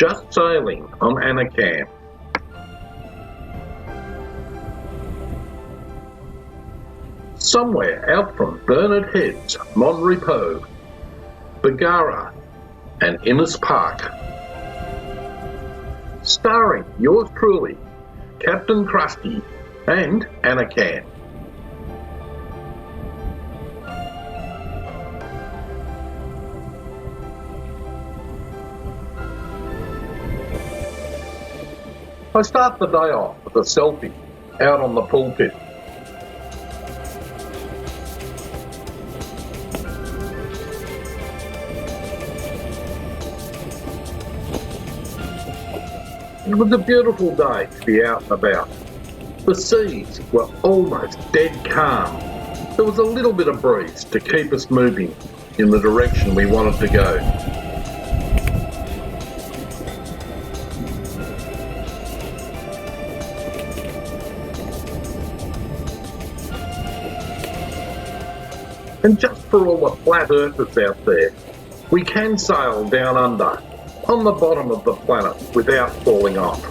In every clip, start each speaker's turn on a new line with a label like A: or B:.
A: just sailing on Annecam. Somewhere out from Bernard Heads, Monrepos, Bargara and Innes Park. Starring yours truly, Captain Krusty and Annecam. I start the day off with a selfie out on the pulpit. It was a beautiful day to be out and about. The seas were almost dead calm. There was a little bit of breeze to keep us moving in the direction we wanted to go. And just for all the flat earthers out there, we can sail down under, on the bottom of the planet, without falling off.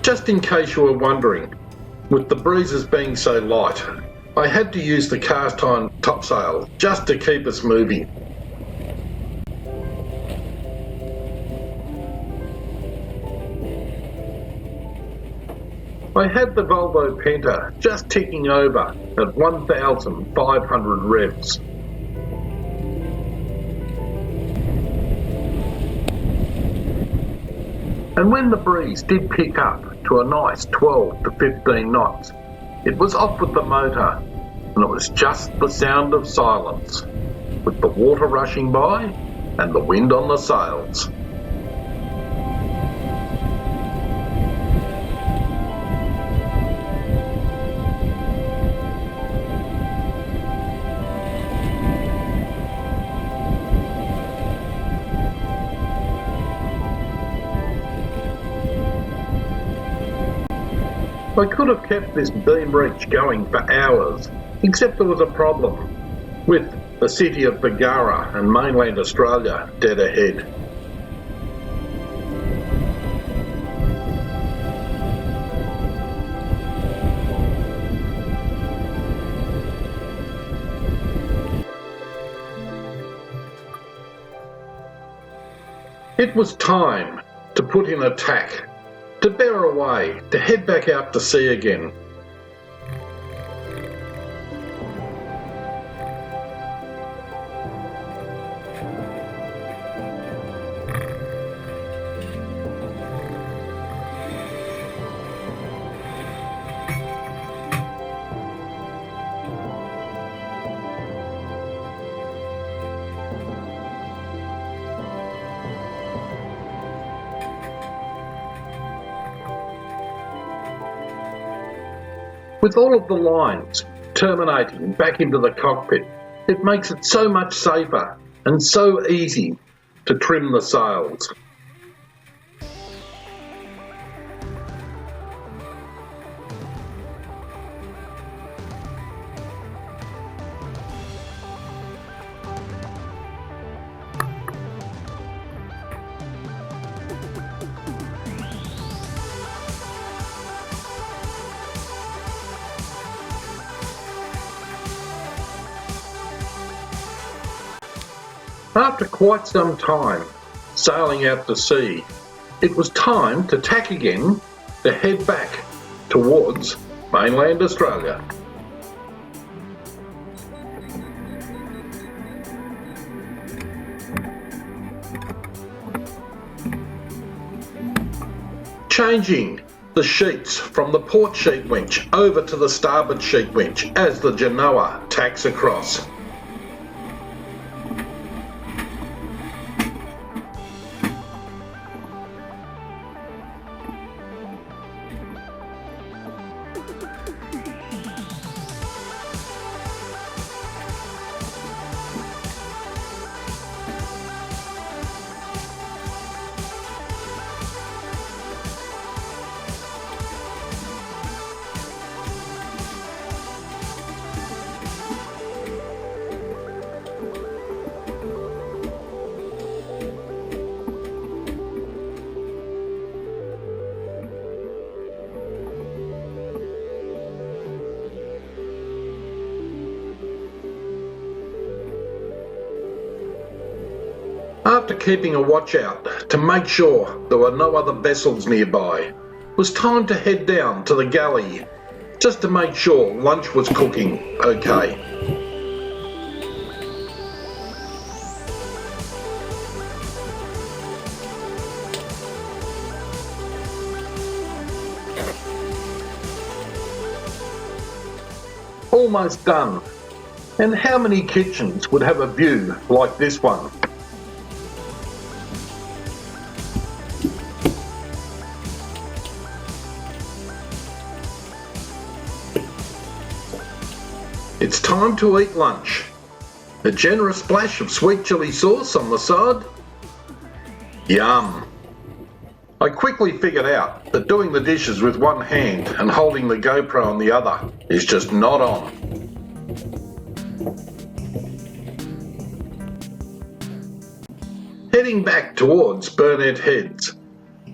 A: Just in case you were wondering, with the breezes being so light, I had to use the cast iron topsail just to keep us moving. I had the Volvo Penta just ticking over at 1,500 revs. And when the breeze did pick up to a nice 12 to 15 knots, it was off with the motor, and it was just the sound of silence, with the water rushing by and the wind on the sails. I could have kept this beam reach going for hours, except there was a problem with the city of Bargara and mainland Australia dead ahead. It was time to put in a tack, to bear away, to head back out to sea again. With all of the lines terminating back into the cockpit, it makes it so much safer and so easy to trim the sails. After quite some time sailing out to sea, it was time to tack again to head back towards mainland Australia. Changing the sheets from the port sheet winch over to the starboard sheet winch as the Genoa tacks across. After keeping a watch out to make sure there were no other vessels nearby, it was time to head down to the galley just to make sure lunch was cooking okay. Almost done. And how many kitchens would have a view like this one? It's time to eat lunch. A generous splash of sweet chilli sauce on the side. Yum. I quickly figured out that doing the dishes with one hand and holding the GoPro on the other is just not on. Heading back towards Burnett Heads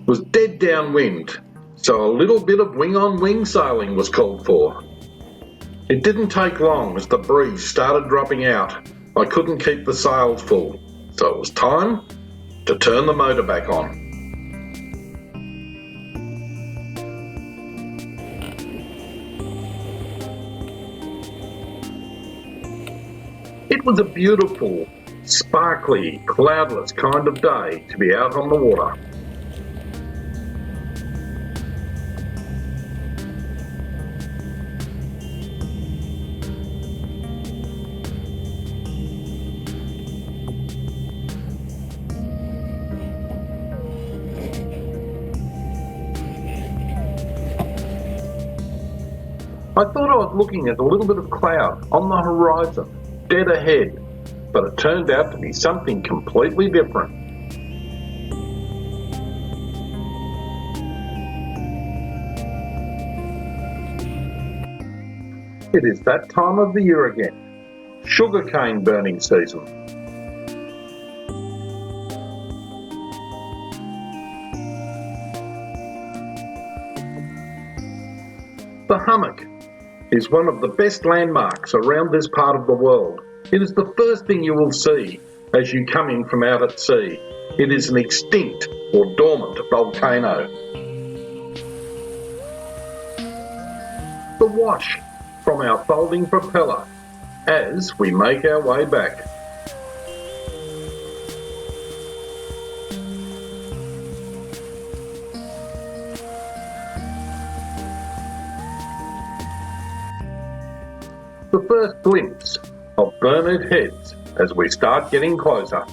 A: was dead downwind, so a little bit of wing-on-wing sailing was called for. It didn't take long as the breeze started dropping out. I couldn't keep the sails full, so it was time to turn the motor back on. It was a beautiful, sparkly, cloudless kind of day to be out on the water. I thought I was looking at a little bit of cloud on the horizon, dead ahead, but it turned out to be something completely different. It is that time of the year again, sugarcane burning season. The hummock is one of the best landmarks around this part of the world. It is the first thing you will see as you come in from out at sea. It is an extinct or dormant volcano. The wash from our folding propeller as we make our way back. The first glimpse of Burnett Heads as we start getting closer.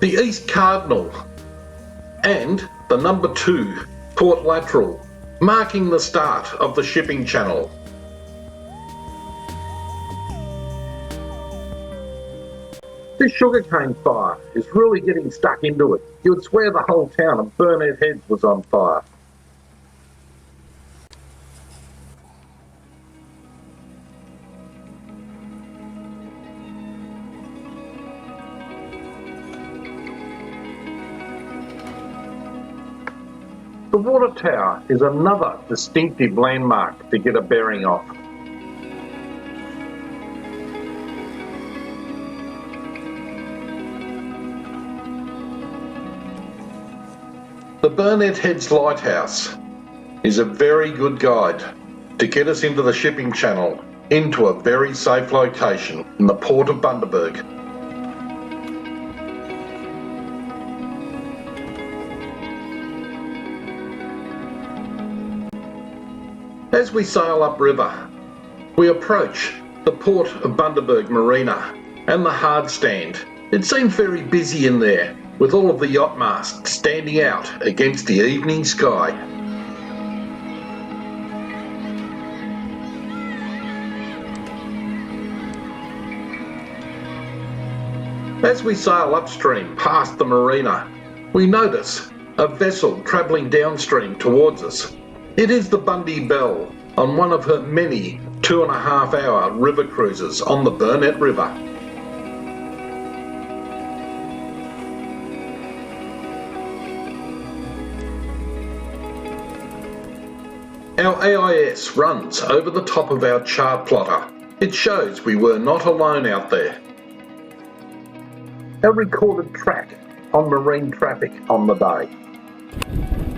A: The East Cardinal and the number 2 Port Lateral, marking the start of the shipping channel. This sugarcane fire is really getting stuck into it. You would swear the whole town of Burnett Heads was on fire. The water tower is another distinctive landmark to get a bearing off. The Burnett Heads Lighthouse is a very good guide to get us into the shipping channel, into a very safe location in the port of Bundaberg. As we sail upriver, we approach the port of Bundaberg Marina and the hard stand. It seemed very busy in there, with all of the yacht masts standing out against the evening sky. As we sail upstream past the marina, we notice a vessel travelling downstream towards us. It is the Bundy Belle on one of her many 2.5-hour river cruises on the Burnett River. Our AIS runs over the top of our chart plotter. It shows we were not alone out there. a recorded track on marine traffic on the day.